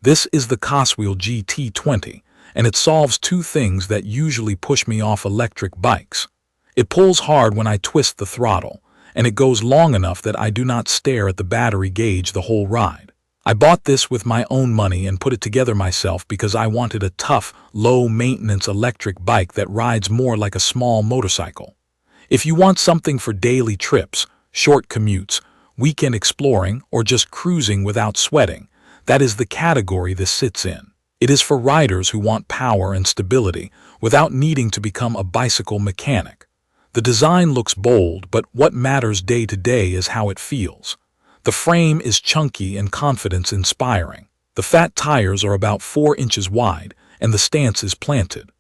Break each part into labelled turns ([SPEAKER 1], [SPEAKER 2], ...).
[SPEAKER 1] This is the COSWHEEL GT20, and it solves two things that usually push me off electric bikes. It pulls hard when I twist the throttle, and it goes long enough that I do not stare at the battery gauge the whole ride. I bought this with my own money and put it together myself because I wanted a tough, low-maintenance electric bike that rides more like a small motorcycle. If you want something for daily trips, short commutes, weekend exploring, or just cruising without sweating, that is the category this sits in. It is for riders who want power and stability without needing to become a bicycle mechanic. The design looks bold, but what matters day to day is how it feels. The frame is chunky and confidence-inspiring. The fat tires are about 4 inches wide, and the stance is planted.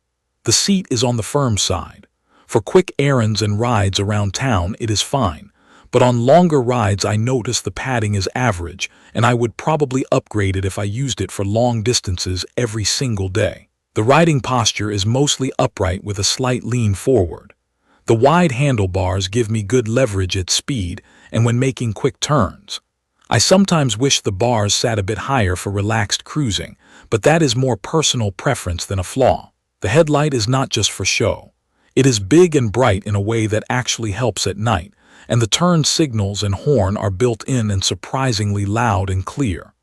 [SPEAKER 1] The seat is on the firm side. For quick errands and rides around town, it is fine. But on longer rides I notice the padding is average, and I would probably upgrade it if I used it for long distances every single day. The riding posture is mostly upright with a slight lean forward. The wide handlebars give me good leverage at speed and when making quick turns. I sometimes wish the bars sat a bit higher for relaxed cruising, but that is more personal preference than a flaw. The headlight is not just for show. It is big and bright in a way that actually helps at night, and the turn signals and horn are built in and surprisingly loud and clear.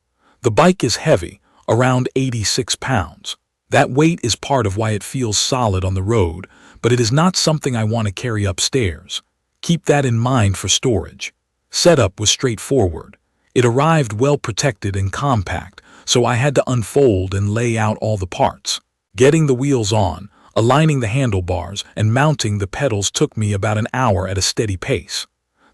[SPEAKER 1] The bike is heavy, around 86 pounds. That weight is part of why it feels solid on the road, but it is not something I want to carry upstairs. Keep that in mind for storage. Setup was straightforward. It arrived well protected and compact, so I had to unfold and lay out all the parts. Getting the wheels on, aligning the handlebars, and mounting the pedals took me about an hour at a steady pace.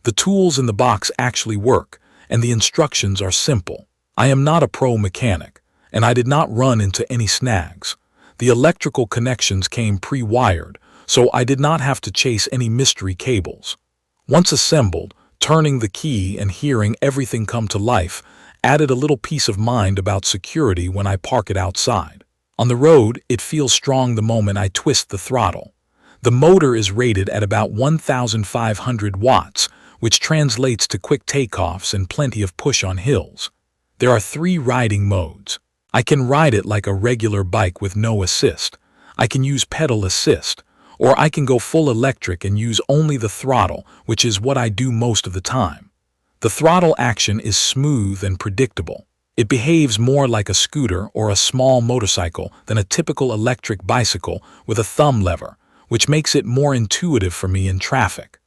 [SPEAKER 1] The tools in the box actually work, and the instructions are simple. I am not a pro mechanic, and I did not run into any snags. The electrical connections came pre-wired, so I did not have to chase any mystery cables. Once assembled, turning the key and hearing everything come to life added a little peace of mind about security when I park it outside. On the road, it feels strong the moment I twist the throttle. The motor is rated at about 1,500 watts, which translates to quick takeoffs and plenty of push on hills. There are 3 riding modes. I can ride it like a regular bike with no assist. I can use pedal assist, or I can go full electric and use only the throttle, which is what I do most of the time. The throttle action is smooth and predictable. It behaves more like a scooter or a small motorcycle than a typical electric bicycle with a thumb lever, which makes it more intuitive for me in traffic.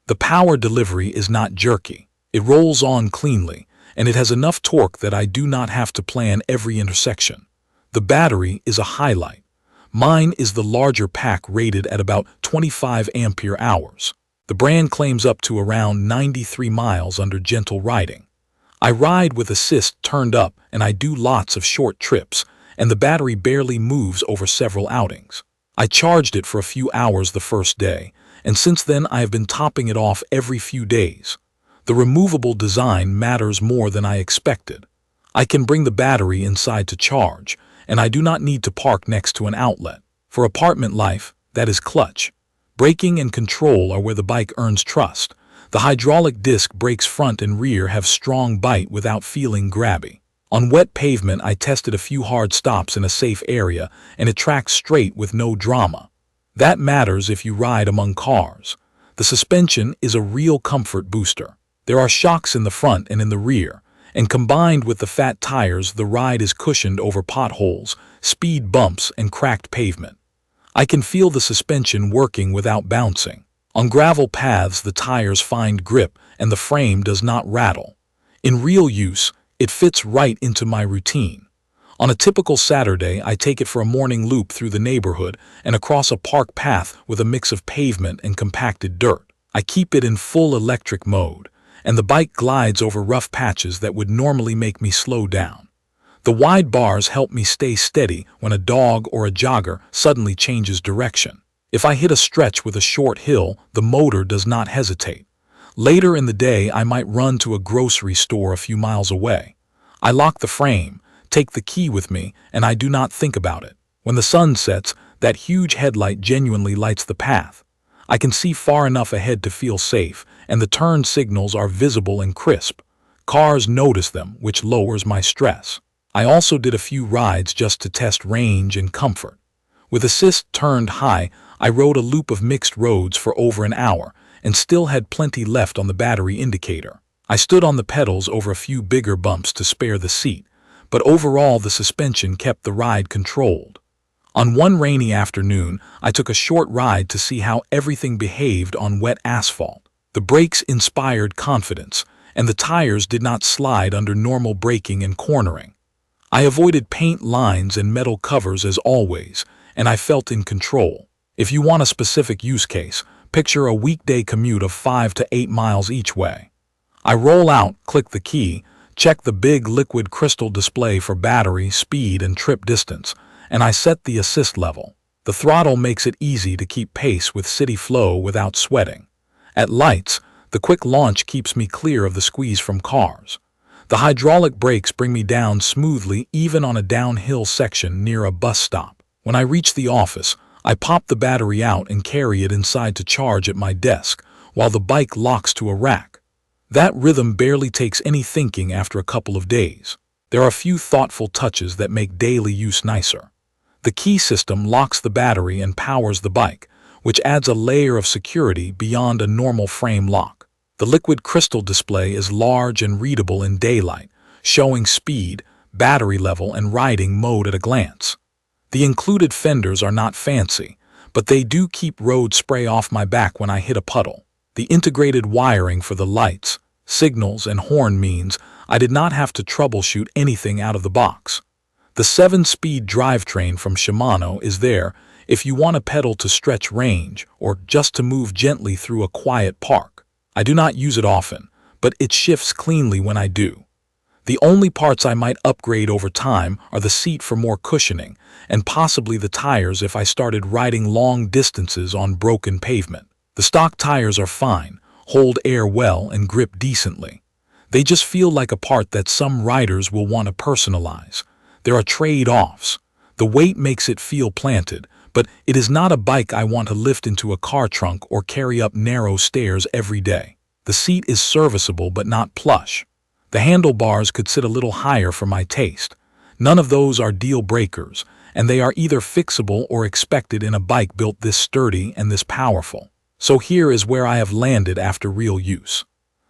[SPEAKER 1] The power delivery is not jerky. It rolls on cleanly, and it has enough torque that I do not have to plan every intersection. The battery is a highlight. Mine is the larger pack rated at about 25 ampere hours. The brand claims up to around 93 miles under gentle riding. I ride with assist turned up and I do lots of short trips, and the battery barely moves over several outings. I charged it for a few hours the first day, and since then I have been topping it off every few days. The removable design matters more than I expected. I can bring the battery inside to charge, and I do not need to park next to an outlet. For apartment life, that is clutch. Braking and control are where the bike earns trust. The hydraulic disc brakes front and rear have strong bite without feeling grabby. On wet pavement, I tested a few hard stops in a safe area, and it tracks straight with no drama. That matters if you ride among cars. The suspension is a real comfort booster. There are shocks in the front and in the rear, and combined with the fat tires, the ride is cushioned over potholes, speed bumps, and cracked pavement. I can feel the suspension working without bouncing. On gravel paths, the tires find grip and the frame does not rattle. In real use, it fits right into my routine. On a typical Saturday, I take it for a morning loop through the neighborhood and across a park path with a mix of pavement and compacted dirt. I keep it in full electric mode, and the bike glides over rough patches that would normally make me slow down. The wide bars help me stay steady when a dog or a jogger suddenly changes direction. If I hit a stretch with a short hill, the motor does not hesitate. Later in the day, I might run to a grocery store a few miles away. I lock the frame, take the key with me, and I do not think about it. When the sun sets, that huge headlight genuinely lights the path. I can see far enough ahead to feel safe, and the turn signals are visible and crisp. Cars notice them, which lowers my stress. I also did a few rides just to test range and comfort. With assist turned high, I rode a loop of mixed roads for over an hour and still had plenty left on the battery indicator. I stood on the pedals over a few bigger bumps to spare the seat, but overall the suspension kept the ride controlled. On one rainy afternoon, I took a short ride to see how everything behaved on wet asphalt. The brakes inspired confidence, and the tires did not slide under normal braking and cornering. I avoided paint lines and metal covers as always, and I felt in control. If you want a specific use case, picture a weekday commute of 5 to 8 miles each way. I roll out, click the key, check the big liquid crystal display for battery, speed, and trip distance, and I set the assist level. The throttle makes it easy to keep pace with city flow without sweating. At lights, the quick launch keeps me clear of the squeeze from cars. The hydraulic brakes bring me down smoothly even on a downhill section near a bus stop. When I reach the office, I pop the battery out and carry it inside to charge at my desk, while the bike locks to a rack. That rhythm barely takes any thinking after a couple of days. There are a few thoughtful touches that make daily use nicer. The key system locks the battery and powers the bike, which adds a layer of security beyond a normal frame lock. The liquid crystal display is large and readable in daylight, showing speed, battery level, and riding mode at a glance. The included fenders are not fancy, but they do keep road spray off my back when I hit a puddle. The integrated wiring for the lights, signals, and horn means I did not have to troubleshoot anything out of the box. The 7-speed drivetrain from Shimano is there if you want a pedal to stretch range or just to move gently through a quiet park. I do not use it often, but it shifts cleanly when I do. The only parts I might upgrade over time are the seat for more cushioning and possibly the tires if I started riding long distances on broken pavement. The stock tires are fine, hold air well, and grip decently. They just feel like a part that some riders will want to personalize. There are trade-offs. The weight makes it feel planted, but it is not a bike I want to lift into a car trunk or carry up narrow stairs every day. The seat is serviceable but not plush. The handlebars could sit a little higher for my taste. None of those are deal breakers, and they are either fixable or expected in a bike built this sturdy and this powerful. So here is where I have landed after real use.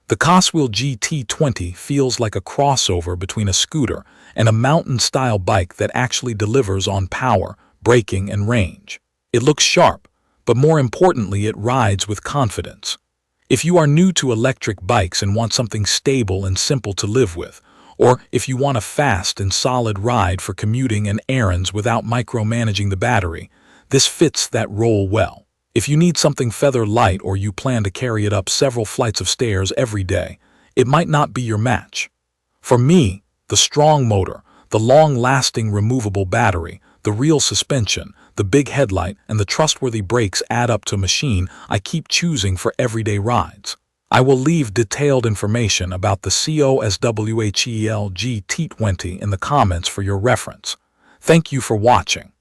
[SPEAKER 1] The COSWHEEL GT20 feels like a crossover between a scooter and a mountain-style bike that actually delivers on power, braking, and range. It looks sharp, but more importantly, it rides with confidence. If you are new to electric bikes and want something stable and simple to live with, or if you want a fast and solid ride for commuting and errands without micromanaging the battery, this fits that role well. If you need something feather light or you plan to carry it up several flights of stairs every day, it might not be your match. For me, the strong motor, the long-lasting removable battery, the real suspension, the big headlight, and the trustworthy brakes add up to a machine I keep choosing for everyday rides. I will leave detailed information about the COSWHEEL GT20 in the comments for your reference. Thank you for watching.